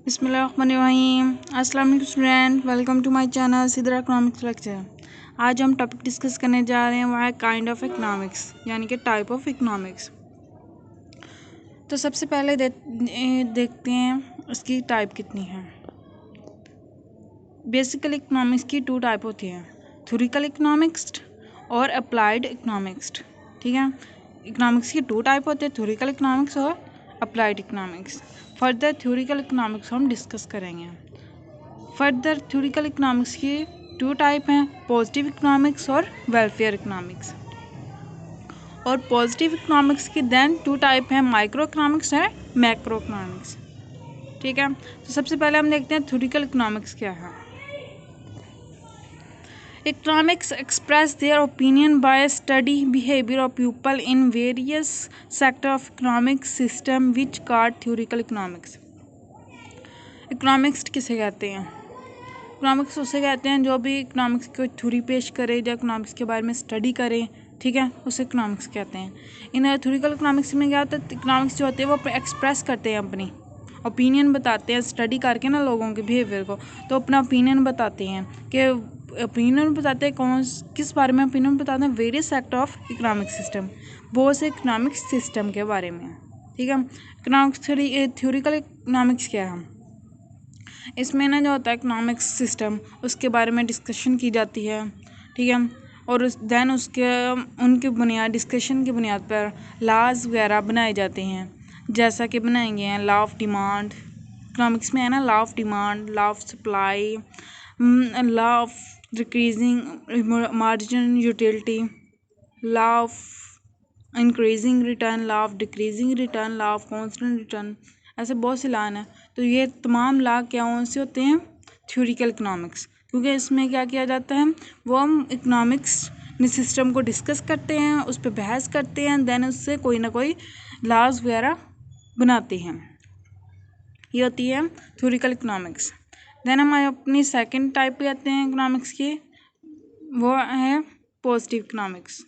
बिस्मिल्लाहिर्रहमानिर्रहीम। अस्सलाम वालेकुम student, welcome to my channel Sidra economics lecture. आज हम टॉपिक डिस्कस करने जा रहे हैं वो है काइंड ऑफ इकोनॉमिक्स, यानी कि टाइप ऑफ इकोनॉमिक्स। तो सबसे पहले देखते हैं उसकी टाइप कितनी है। बेसिकली इकोनॉमिक्स की टू टाइप होती हैं, थ्योरिटिकल इकोनॉमिक्स और अप्लाइड इकोनॉमिक्स। ठीक है, इकोनॉमिक्स की टू टाइप होते हैं, थ्योरिटिकल इकोनॉमिक्स और applied economics. Further theoretical economics हम डिस्कस करेंगे। फर्दर थ्योरिटिकल इकोनॉमिक्स की टू टाइप हैं, पॉजिटिव इकोनॉमिक्स और वेलफेयर इकोनॉमिक्स। और पॉजिटिव इकोनॉमिक्स की देन टू टाइप हैं, माइक्रो इकोनॉमिक्स है, मैक्रो इकोनॉमिक्स। ठीक है, तो सबसे पहले हम देखते हैं थ्योरिटिकल इकोनॉमिक्स क्या है। Economics express their opinion by study behavior of people in various sector of economic system which called theoretical economics। Economics किसे कहते हैं? इकोनॉमिक्स उसे कहते हैं जो भी इकोनॉमिक्स की कोई थ्योरी पेश करे या इकोनॉमिक्स के बारे में स्टडी करे, ठीक है, उसे इकोनॉमिक्स कहते हैं। इन थ्योरिटिकल इकोनॉमिक्स में क्या होता है, इकोनॉमिक्स जो होते हैं वो एक्सप्रेस करते हैं, अपनी ओपिनियन बताते हैं, स्टडी करके ना लोगों के बिहेवियर को, तो अपना ओपिनियन बताते हैं कि ओपिनियन बताते हैं किस बारे में ओपिनियन बताते हैं, various sector of economic system, बहुत से इकोनॉमिक सिस्टम के बारे में। ठीक है, इकोनॉमिक्स थ्योरिटिकल इकोनॉमिक्स क्या है, इसमें ना जो होता है इकोनॉमिक्स सिस्टम उसके बारे में डिस्कशन की जाती है। ठीक है, और देन उनके बुनियाद डिस्कशन की बुनियाद पर लॉज वगैरह बनाए जाते हैं, जैसा कि बनाएंगे हैं लॉ ऑफ डिमांड। इकोनॉमिक्स में है ना law of demand, law of supply, law of decreasing margin utility, law of increasing return, law of decreasing return, law of constant return, ऐसे बहुत से लॉ हैं। तो ये तमाम लॉ क्या से होते हैं, थ्योरिटिकल इकोनॉमिक्स, क्योंकि इसमें क्या किया जाता है, वो हम इकोनॉमिक्स सिस्टम को डिस्कस करते हैं, उस पर बहस करते हैं, देन उससे कोई ना कोई लॉज वगैरह बनाते हैं। ये होती है थ्योरिटिकल इकोनॉमिक्स। देन हम अपनी सेकंड टाइप पे आते हैं इकोनॉमिक्स की, वो है पॉजिटिव इकोनॉमिक्स।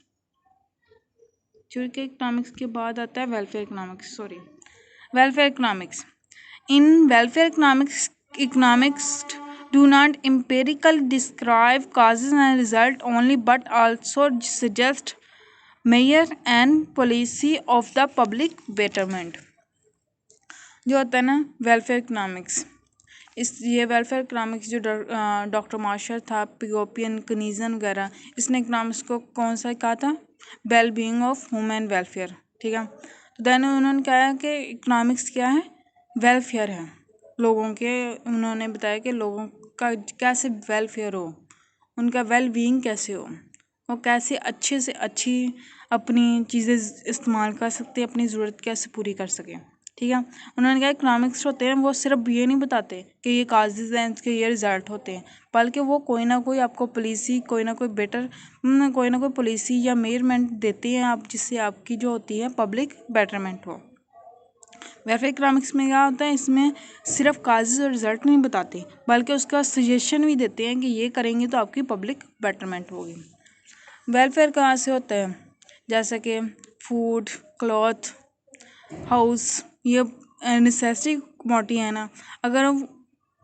थ्योरिटिकल इकोनॉमिक्स के बाद आता है welfare economics. Welfare economics. In welfare economics do not empirically describe causes and result only but also suggest measure and policy of the public betterment। जो होता है ना वेलफेयर इकोनॉमिक्स, ये welfare economics जो डॉक्टर मार्शल था, पिगोपियन, कनीजन वगैरह, इसने economics को कौन सा कहा था, well being of human welfare. ठीक है, तो देन उन्होंने कहा कि इकोनॉमिक्स क्या है, वेलफेयर है लोगों के। उन्होंने बताया कि लोगों का कैसे वेलफेयर हो, उनका वेल बीइंग कैसे हो, वो कैसे अच्छे से अच्छी अपनी चीज़ें इस्तेमाल कर सकते हैं, अपनी ज़रूरत कैसे पूरी कर सकें। ठीक है, उन्होंने कहा इकोनॉमिक्स होते हैं वो सिर्फ ये नहीं बताते कि ये काजेज़ हैं, इसके ये रिज़ल्ट होते हैं, बल्कि वो कोई ना कोई आपको पॉलिसी, कोई ना कोई पॉलिसी या मेजरमेंट देते हैं आप, जिससे आपकी जो होती है पब्लिक बेटरमेंट हो। वेलफेयर इकोनॉमिक्स में क्या होता है, इसमें सिर्फ काजेज़ और रिजल्ट नहीं बताते, बल्कि उसका सजेशन भी देते हैं कि ये करेंगे तो आपकी पब्लिक बेटरमेंट होगी। वेलफेयर कहाँ से होता है, जैसे कि फूड, क्लॉथ, हाउस, ये नेसेसिटी कमोडिटी है ना। अगर हम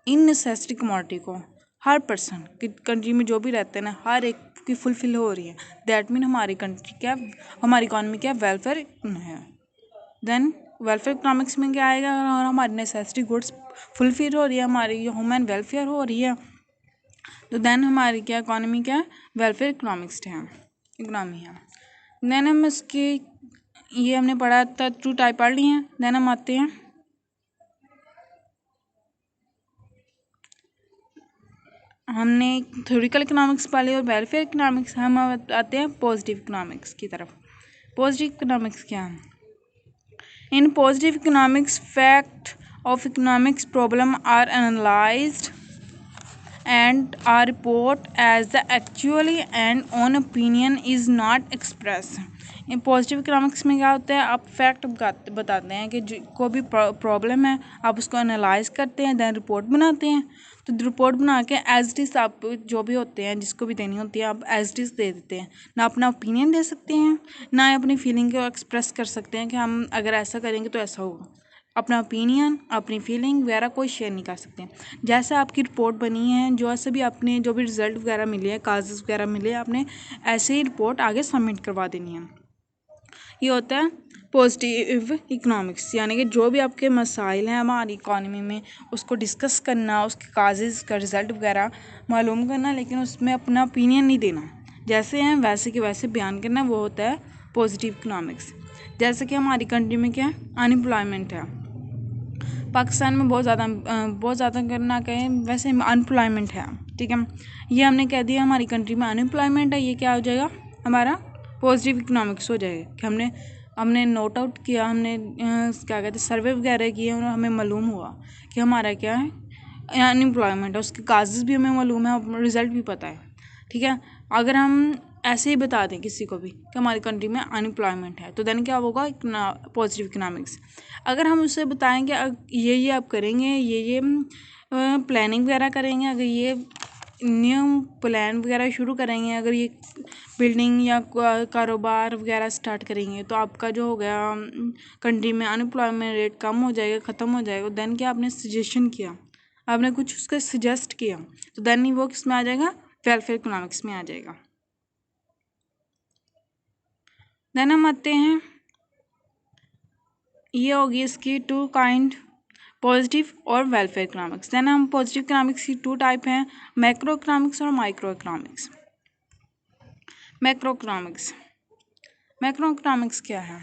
इन नेसेसिटी कमोडिटी को हर पर्सन की कंट्री में जो भी रहते हैं ना, हर एक की फुलफिल हो रही है, दैट मीन हमारी कंट्री क्या, हमारी इकॉनमी क्या वेलफेयर है। देन वेलफेयर इकोनॉमिक्स में क्या आएगा, और हमारी नेसेसिटी गुड्स फुलफिल हो रही है, हमारी ह्यूमन वेलफेयर हो रही है, तो देन हमारी क्या इकॉनमी क्या वेलफेयर इकोनॉमिक्स है, इकोनॉमी है। देन हम इसकी ये हमने पढ़ा था, टू टाइप पढ़ ली हैं। देन हम आते हैं हमने थ्योरिटिकल इकोनॉमिक्स पढ़ी और वेलफेयर इकोनॉमिक्स, हम आते हैं पॉजिटिव इकोनॉमिक्स की तरफ। पॉजिटिव इकोनॉमिक्स क्या है, in positive economics fact of economics problem are analysed and are report as the actually and own opinion is not expressed। In positive economics में क्या होता है, आप फैक्ट बताते हैं कि को भी प्रॉब्लम है, आप उसको एनालाइज करते हैं, देन रिपोर्ट बनाते हैं। तो रिपोर्ट बना के एज इट इज़ आप जो भी होते हैं जिसको भी देनी होती है आप एज इट इज़ दे देते हैं, ना अपना ओपिनियन दे सकते हैं, ना अपनी फीलिंग को एक्सप्रेस कर सकते हैं कि हम अगर ऐसा करेंगे तो ऐसा होगा। अपना ओपिनियन, अपनी फीलिंग वगैरह कोई शेयर नहीं कर सकते। जैसे आपकी रिपोर्ट बनी है, जैसे भी आपने जो भी रिज़ल्ट वगैरह मिले हैं, काजेस वगैरह मिले, आपने ऐसे ही रिपोर्ट आगे सबमिट करवा देनी है। ये होता है पॉजिटिव इकोनॉमिक्स, यानी कि जो भी आपके मसाइल हैं हमारी इकॉनमी में उसको डिस्कस करना, उसके काजेज़ का रिज़ल्ट वगैरह मालूम करना, लेकिन उसमें अपना ओपिनियन नहीं देना, जैसे हैं वैसे के वैसे बयान करना, वो होता है पॉजिटिव इकोनॉमिक्स। जैसे कि हमारी कंट्री में क्या है, अनएम्प्लॉयमेंट है, पाकिस्तान में बहुत ज़्यादा करना कहें वैसे अनएम्प्लॉयमेंट है, ठीक है। ये हमने कह दिया हमारी कंट्री में अनएम्प्लॉयमेंट है, ये क्या हो जाएगा, हमारा पॉजिटिव इकोनॉमिक्स हो जाएगा कि हमने नोट आउट किया, हमने क्या कहते हैं सर्वे वगैरह किए और हमें मालूम हुआ कि हमारा क्या है, अनएम्प्लॉयमेंट है, उसके काजेज़ भी हमें मालूम है और रिज़ल्ट भी पता है, ठीक है। अगर हम ऐसे ही बता दें किसी को भी कि हमारी कंट्री में अनएम्प्लॉयमेंट है, तो देन क्या होगा, पॉजिटिव इकोनॉमिक्स। अगर हम उससे बताएं कि ये आप करेंगे, ये प्लानिंग वगैरह करेंगे, अगर ये न्यू प्लान वगैरह शुरू करेंगे, अगर ये बिल्डिंग या कारोबार वगैरह स्टार्ट करेंगे, तो आपका जो हो गया कंट्री में अनएम्प्लॉयमेंट रेट कम हो जाएगा, ख़त्म हो जाएगा। देन क्या आपने सजेशन किया, आपने कुछ उसका सजेस्ट किया, तो देन वो किस में आ जाएगा, वेलफेयर इकोनॉमिक्स में आ जाएगा। देन हम आते हैं, ये होगी इसकी टू काइंड, पॉजिटिव और वेलफेयर इकोनॉमिक्स। देन हम पॉजिटिव इकोनॉमिक्स की टू टाइप हैं, मैक्रो इकोनॉमिक्स और माइक्रो इकोनॉमिक्स। मैक्रो इकोनॉमिक्स क्या है,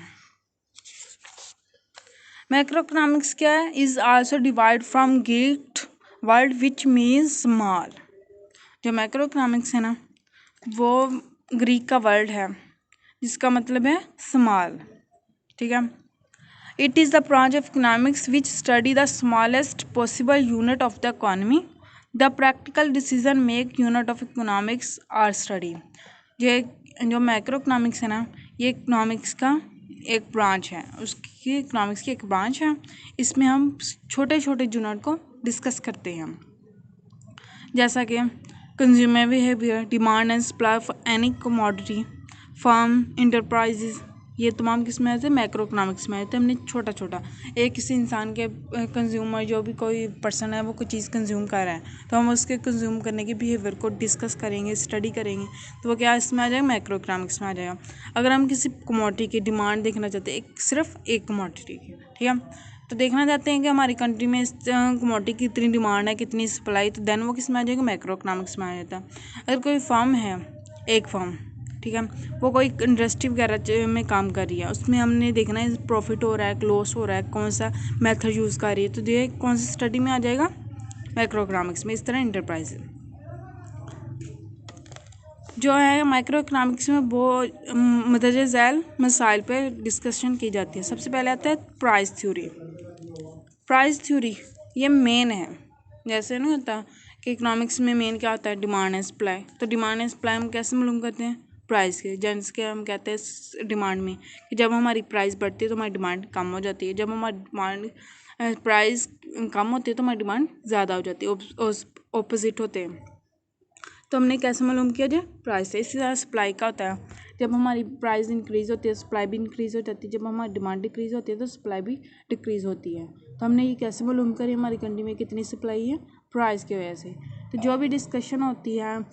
मैक्रो इकोनॉमिक्स क्या है, is also divide from Greek word which means small. जो मैक्रो इकोनॉमिक्स है ना, वो ग्रीक का वर्ड है जिसका मतलब है स्मॉल, ठीक है। It is the branch of economics which study the smallest possible unit of the economy. The practical decision make unit of economics are study. जो मैक्रो इकोनॉमिक्स है ना, ये इकोनॉमिक्स का एक ब्रांच है, उसकी इकोनॉमिक्स की एक ब्रांच है। इसमें हम छोटे छोटे यूनिट को डिस्कस करते हैं, जैसा कि consumer behaviour, demand and supply of any commodity, firm, enterprises, ये तमाम किस में आते हैं, मैक्रो इकोनॉमिक्स में आते हैं। हमने छोटा छोटा एक किसी इंसान के कंज्यूमर, जो भी कोई पर्सन है वो कोई चीज़ कंज्यूम कर रहा है, तो हम उसके कंज्यूम करने के बिहेवियर को डिस्कस करेंगे, स्टडी करेंगे, तो वो क्या इसमें आ जाएगा, मैक्रो इकोनॉमिक्स में आ जाएगा। अगर हम किसी कमोडिटी की डिमांड देखना चाहते हैं, सिर्फ एक कमोडिटी की, ठीक है, तो देखना चाहते हैं कि हमारी कंट्री में इस कमोडिटी की कितनी डिमांड है, कितनी सप्लाई, तो देन वो किस में आ जाएगा, मैक्रो इकोनॉमिक्स में आ जाता है। अगर कोई फर्म है, एक फर्म, ठीक है, वो कोई इंडस्ट्री वगैरह में काम कर रही है, उसमें हमने देखना है प्रॉफिट हो रहा है, लॉस हो रहा है, कौन सा मेथड यूज़ कर रही है, तो ये कौन सी स्टडी में आ जाएगा, मैक्रो इकोनॉमिक्स में। इस तरह इंटरप्राइज जो है माइक्रो इकोनॉमिक्स में वो मदरजा झैल मसाइल पर डिस्कशन की जाती है। सबसे पहले आता है प्राइस थ्योरी। प्राइस थ्योरी ये मेन है, जैसे नहीं होता कि इकोनॉमिक्स में मेन क्या होता है, डिमांड एंड सप्लाई। तो डिमांड एंड सप्लाई हम कैसे मालूम करते हैं, प्राइस के, जैसे हम कहते हैं डिमांड में कि जब हमारी प्राइस बढ़ती है तो हमारी डिमांड कम हो जाती है, जब हमारी डिमांड प्राइस कम होती है तो हमारी डिमांड ज़्यादा हो जाती है, ऑपोजिट होते हैं। तो हमने कैसे मालूम किया जाए, प्राइस से। इसी तरह सप्लाई का होता है, जब हमारी प्राइस इंक्रीज़ होती है सप्लाई भी इंक्रीज़ हो जाती है, जब हमारी डिमांड डिक्रीज़ होती है तो सप्लाई भी डिक्रीज़ होती है। तो हमने ये कैसे मालूम करी हमारी कंट्री में कितनी सप्लाई है, प्राइस की वजह से। तो जो भी डिस्कशन होती है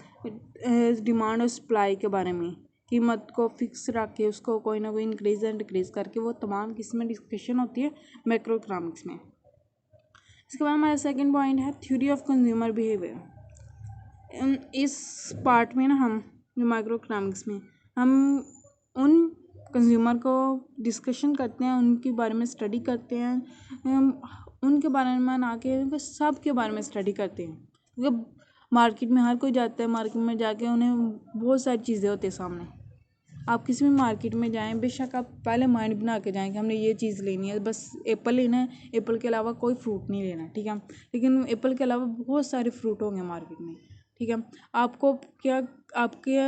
डिमांड और सप्लाई के बारे में, कीमत को फिक्स रख के उसको कोई ना कोई इंक्रीज एंड डिक्रीज़ करके, वो तमाम किस्म डिस्कशन होती है मैक्रो इकोनॉमिक्स में। इसके बाद हमारा सेकेंड पॉइंट है थ्योरी ऑफ कंज्यूमर बिहेवियर। इस पार्ट में ना हम जो माइक्रो इकोनॉमिक्स में हम उन कंज्यूमर को डिस्कशन करते हैं, उनके बारे में स्टडी करते हैं, उनके बारे में ना के सब के बारे में स्टडी करते हैं, क्योंकि मार्केट में हर कोई जाता है, मार्केट में जाके उन्हें बहुत सारी चीज़ें होती है सामने। आप किसी भी मार्केट में जाएं, बेशक आप पहले माइंड बना के जाएं कि हमने ये चीज़ लेनी है, बस एप्पल लेना है, एप्पल के अलावा कोई फ्रूट नहीं लेना, ठीक है। लेकिन एप्पल के अलावा बहुत सारे फ्रूट होंगे मार्केट में, ठीक है। आपको क्या, आपके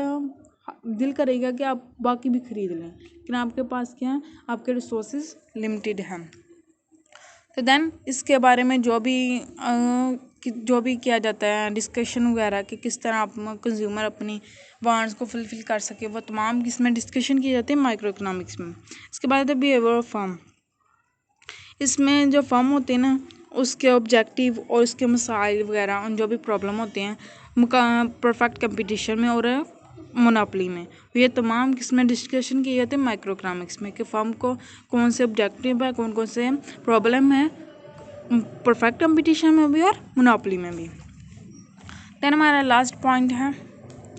दिल करेगा कि आप बाकी भी खरीद लें, लेकिन आपके पास क्या है, आपके रिसोर्सेज लिमिटेड हैं। तो देन इसके बारे में जो भी किया जाता है डिस्कशन वगैरह कि किस तरह आप कंज्यूमर अपनी वांट्स को फुलफिल कर सके, वो तमाम इसमें डिस्कशन की जाती है माइक्रो इकोनॉमिक्स में। इसके बाद है बिहेवियर ऑफ फर्म। इसमें जो फर्म होते हैं ना, उसके ऑब्जेक्टिव और उसके मसाइल वगैरह जो भी प्रॉब्लम होते हैं परफेक्ट कंपटीशन में और मोनोपोली में, ये तमाम किसमें डिस्कशन किए जाते हैं, माइक्रो इकोनॉमिक्स में, कि फर्म को कौन से ऑब्जेक्टिव है, कौन कौन से प्रॉब्लम है परफेक्ट कंपटीशन में भी और मोनोपोली में भी। देन हमारा लास्ट पॉइंट है,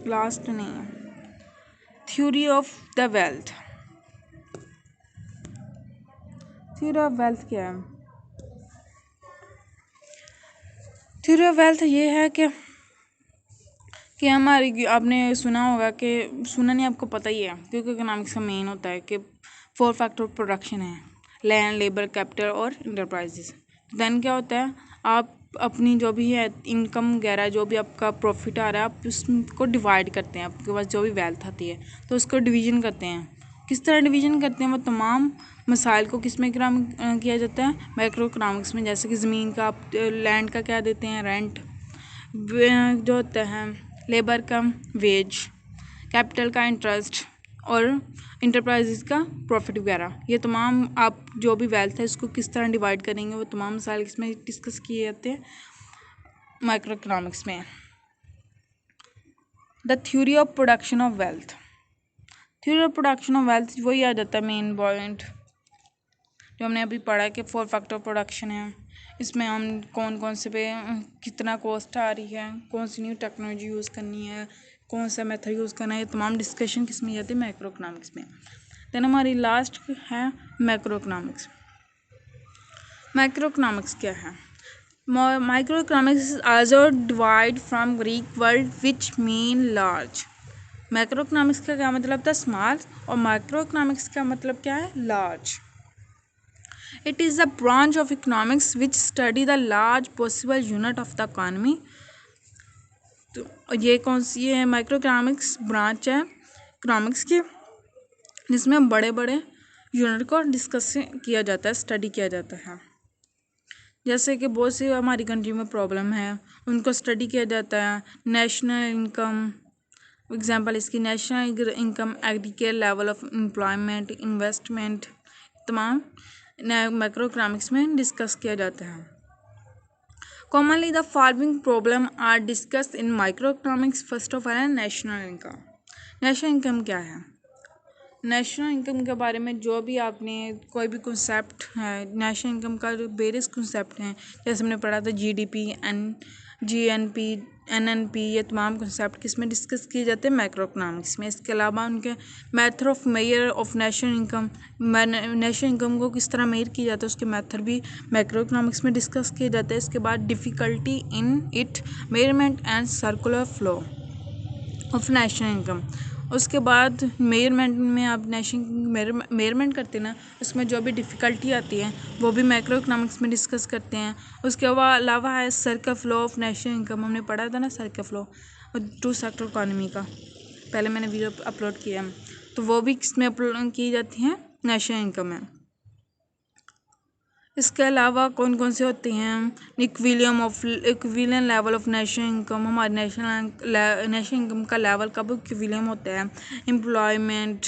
लास्ट नहीं है, theory of the wealth. Theory of wealth क्या है? थ्योरी ऑफ वेल्थ ये है कि हमारी, आपने सुना होगा कि, सुना नहीं, आपको पता ही है, क्योंकि इकोनॉमिक्स का मेन होता है कि 4 फैक्टर ऑफ प्रोडक्शन है, लैंड, लेबर, कैपिटल और इंटरप्राइजेस। देन क्या होता है, आप अपनी जो भी है इनकम वगैरह, जो भी आपका प्रॉफिट आ रहा है, आप उसको डिवाइड करते हैं, आपके पास जो भी वेल्थ आती है तो उसको डिवीजन करते हैं। किस तरह डिवीजन करते हैं, वो तमाम मसाइल को किस में किया जाता है, माइक्रो इकोनॉमिक्स में। जैसे कि ज़मीन का, आप लैंड का क्या देते हैं, रेंट, जो होता है लेबर का वेज, कैपिटल का इंटरेस्ट और इंटरप्राइजेज का प्रॉफिट वगैरह, ये तमाम आप जो भी वेल्थ है उसको किस तरह डिवाइड करेंगे, वो तमाम मसाइल इसमें डिस्कस किए जाते हैं माइक्रो इकोनॉमिक्स में। The theory of production of wealth. Theory of production of wealth वही आ जाता है मेन पॉइंट जो हमने अभी पढ़ा कि 4 फैक्टर प्रोडक्शन है। इसमें हम कौन कौन से पे कितना कॉस्ट आ रही है, कौन सी न्यू टेक्नोलॉजी यूज़ करनी है, कौन सा मेथड यूज़ करना है, ये तमाम डिस्कशन किस में जाती है, माइक्रो इकोनॉमिक्स में। देन हमारी लास्ट है मैक्रो इकोनॉमिक्स। माइक्रो इकोनॉमिक्स क्या है? Micro economics is also divide from Greek word which mean large. Macro economics का क्या मतलब था, स्मॉल, और माइक्रो इकोनॉमिक्स का मतलब क्या है, large. It is a branch of economics which study the large possible unit of the economy. तो ये कौन सी है, माइक्रो इकोनॉमिक्स ब्रांच है इकोनॉमिक्स की, जिसमें बड़े बड़े यूनिट को डिस्कस किया जाता है, स्टडी किया जाता है। जैसे कि बहुत सी हमारी कंट्री में प्रॉब्लम है, उनको स्टडी किया जाता है। नेशनल इनकम, एग्जांपल इसकी national income, agriculture level of employment, investment, तमाम माइक्रो इकोनॉमिक्स में डिस्कस किया जाता है। Commonly the following problem are discuss in micro economics. First of all है नेशनल इनकम। नेशनल इनकम क्या है? नेशनल इनकम के बारे में जो भी आपने कोई भी कॉन्सेप्ट है, नेशनल इनकम का जो वेरियस कॉन्सेप्ट हैं, जैसे हमने पढ़ा था जीडीपी, जीएनपी, एनएनपी, ये तमाम कॉन्सेप्ट किस में डिस्कस किए जाते हैं, माइक्रो इकोनॉमिक्स में। इसके अलावा उनके method of measure of national income, national income को किस तरह मेजर किया जाता है, उसके मेथड भी माइक्रो इकोनॉमिक्स में डिस्कस किए जाते हैं। इसके बाद difficulty in it, measurement and circular flow of national income. उसके बाद मेजरमेंट में आप नेशनल मेजरमेंट करते हैं ना, उसमें जो भी डिफ़िकल्टी आती है वो भी माइक्रो इकोनॉमिक्स में डिस्कस करते हैं। उसके अलावा है circular flow of national income, हमने पढ़ा था ना सर्कुलर फ्लो, 2 सेक्टर इकोनॉमी का पहले मैंने वीडियो अपलोड किया है, तो वो भी किसमें अपलोड की जाती हैं, नेशनल इनकम में। इसके अलावा कौन कौन से होते हैं, इक्विलियम लेवल ऑफ नेशनल इनकम, हमारे नेशनल इनकम का लेवल कब इक्विलियम होता है, employment,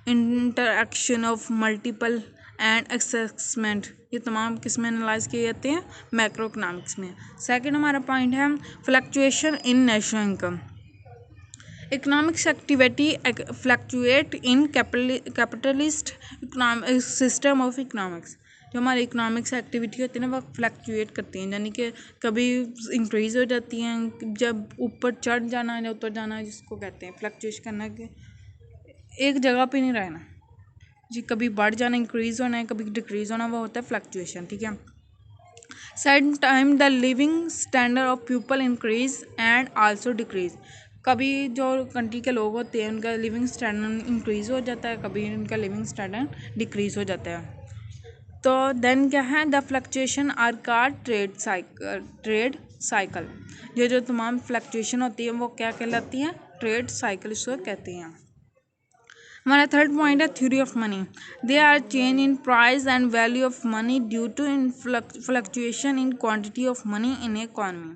interaction of multiple and assessment, ये तमाम किस में एनालाइज किए जाते हैं, मैक्रो इकोनॉमिक्स में। सेकंड हमारा पॉइंट है fluctuation in national income. Economics activity fluctuate in capitalist system of economics. जो हमारी इकोनॉमिक्स एक्टिविटी होती है ना, वो फ्लक्चुएट करती हैं, यानी कि कभी इंक्रीज़ हो जाती हैं, जब ऊपर चढ़ जाना है या उतर जाना है, जिसको कहते हैं फ्लक्चुएट करना, कि एक जगह पे नहीं रहना जी, कभी बढ़ जाना, इंक्रीज़ होना है, कभी डिक्रीज़ होना, वो होता है फ्लक्चुएशन, ठीक है। Same time the living standard of people increase and also decrease. कभी जो कंट्री के लोग होते हैं उनका लिविंग स्टैंडर्ड इंक्रीज़ हो जाता है, कभी उनका लिविंग स्टैंडर्ड डिक्रीज़ हो जाता है। तो देन क्या है, the fluctuation are called trade cycle. ये जो तमाम फ्लक्चुएशन होती है वो क्या कहलाती है, ट्रेड साइकिल इसको कहते हैं। हमारा थर्ड पॉइंट है theory of money. They are change in price and value of money due to in fluctuation in quantity of money in economy.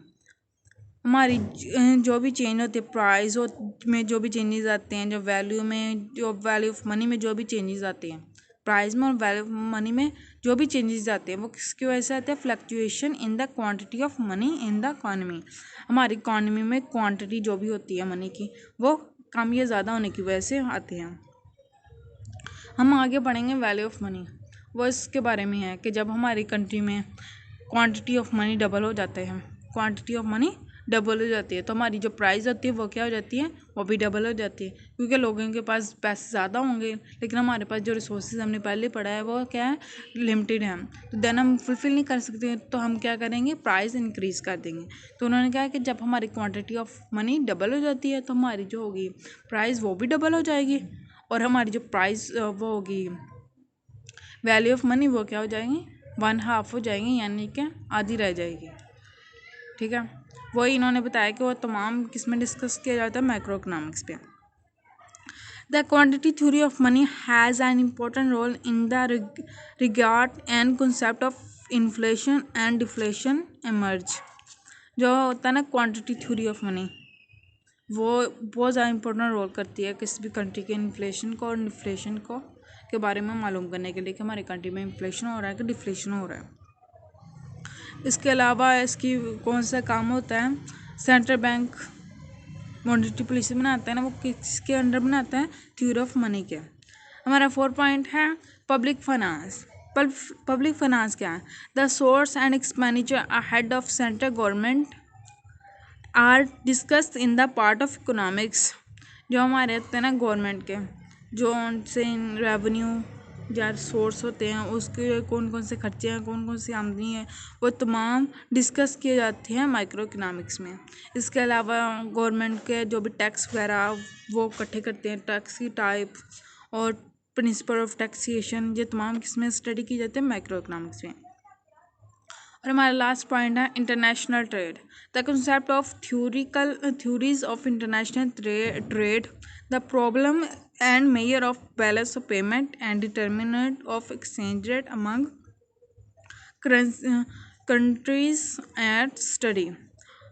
हमारी जो भी चेंज होती है, प्राइस में जो भी चेंजेस आते हैं, जो वैल्यू में, जो वैल्यू ऑफ मनी में जो भी चेंजेस आते हैं, प्राइस में और वैल्यू मनी में जो भी चेंजेस आते हैं वो किसकी वजह से आते हैं? Fluctuation in the quantity of money in the economy. हमारी इकॉनमी में क्वांटिटी जो भी होती है मनी की वो कम या ज़्यादा होने की वजह से आते हैं। हम आगे पढ़ेंगे वैल्यू ऑफ मनी, वो इसके बारे में है कि जब हमारी कंट्री में क्वांटिटी ऑफ मनी डबल हो जाते हैं, क्वांटिटी ऑफ मनी डबल हो जाती है तो हमारी जो प्राइस होती है वो क्या हो जाती है? वो भी डबल हो जाती है, क्योंकि लोगों के पास पैसे ज़्यादा होंगे लेकिन हमारे पास जो रिसोर्सेज हमने पहले पढ़ा है वो क्या है? लिमिटेड है। तो देन हम फुलफिल नहीं कर सकते तो हम क्या करेंगे? प्राइस इंक्रीज़ कर देंगे। तो उन्होंने कहा कि जब हमारी क्वान्टिटी ऑफ मनी डबल हो जाती है तो हमारी जो होगी प्राइस वो भी डबल हो जाएगी और हमारी जो प्राइस वो होगी वैल्यू ऑफ मनी वो क्या हो जाएगी? 1/2 हो जाएंगी, यानी कि आधी रह जाएगी। ठीक है, वही इन्होंने बताया कि वो तमाम किस में डिस्कस किया जाता है? मैक्रो इकोनॉमिक्स पे। The quantity theory of money has an important role in the regard and concept of inflation and deflation emerge. जो होता है ना क्वांटिटी थ्योरी ऑफ मनी, वो बहुत ज़्यादा इंपॉर्टेंट रोल करती है किसी भी कंट्री के इन्फ्लेशन को और डिफ्लेशन को के बारे में मालूम करने के लिए कि हमारी कंट्री में इन्फ्लेशन हो रहा है कि डिफ्लेशन हो रहा है। इसके अलावा इसकी कौन सा काम होता है? सेंट्रल बैंक मॉनेटरी पॉलिसी बनाता है ना, वो किसके अंडर बनाता है? थ्योरी ऑफ मनी के। हमारा 4 पॉइंट है पब्लिक फाइनेंस। पब्लिक फाइनेंस क्या है? The source and expenditure ahead of central government are discussed in the part of economics. जो हमारे होते हैं ना गवर्नमेंट के, जो उनसे रेवेन्यू या सोर्स होते हैं उसके कौन कौन से खर्चे हैं, कौन कौन सी आमदनी है, वो तमाम डिस्कस किए जाते हैं माइक्रो इकोनॉमिक्स में। इसके अलावा गवर्नमेंट के जो भी टैक्स वगैरह वो इकट्ठे करते हैं, टैक्स की टाइप और प्रिंसिपल ऑफ टैक्सेशन, ये तमाम किसमें स्टडी की जाती है? माइक्रो इकोनॉमिक्स में। और हमारा लास्ट पॉइंट है international trade. The concept of theories of international trade, the problem and measure of balance of payment and determinant of exchange rate among countries at study.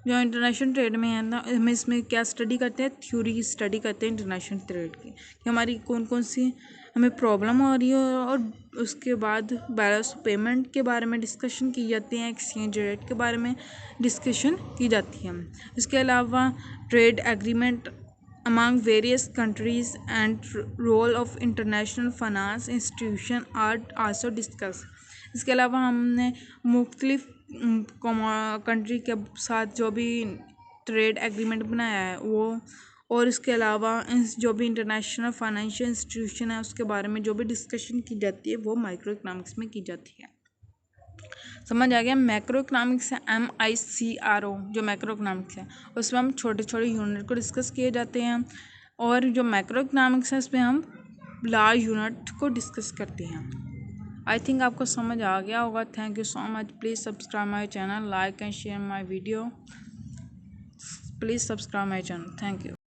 जो international trade में है ना, हम इसमें क्या स्टडी करते हैं? थ्योरी की स्टडी करते हैं इंटरनेशनल ट्रेड की, कि हमारी कौन कौन सी हमें प्रॉब्लम हो रही है और उसके बाद बैलेंस पेमेंट के बारे में डिस्कशन की जाती है, एक्सचेंज रेट के बारे में डिस्कशन की जाती है। इसके अलावा trade agreement among various countries and role of international finance institution are also discussed। इसके अलावा हमने मुख्तलिफ कंट्री के साथ जो भी ट्रेड एग्रीमेंट बनाया है वो, और इसके अलावा जो भी इंटरनेशनल फाइनेंशियल इंस्टीट्यूशन है उसके बारे में जो भी डिस्कशन की जाती है वो माइक्रो इकोनॉमिक्स में की जाती है। समझ आ गया? मैक्रो इकोनॉमिक्स है MICRO, जो मैक्रो इकोनॉमिक्स है उसमें हम छोटे छोटे यूनिट को डिस्कस किए जाते हैं, और जो मैक्रो इकोनॉमिक्स है इसमें हम लार्ज यूनिट को डिस्कस करते हैं। आई थिंक आपको समझ आ गया होगा। Thank you so much. Please subscribe my channel, like and share my video. Please subscribe my channel. Thank you.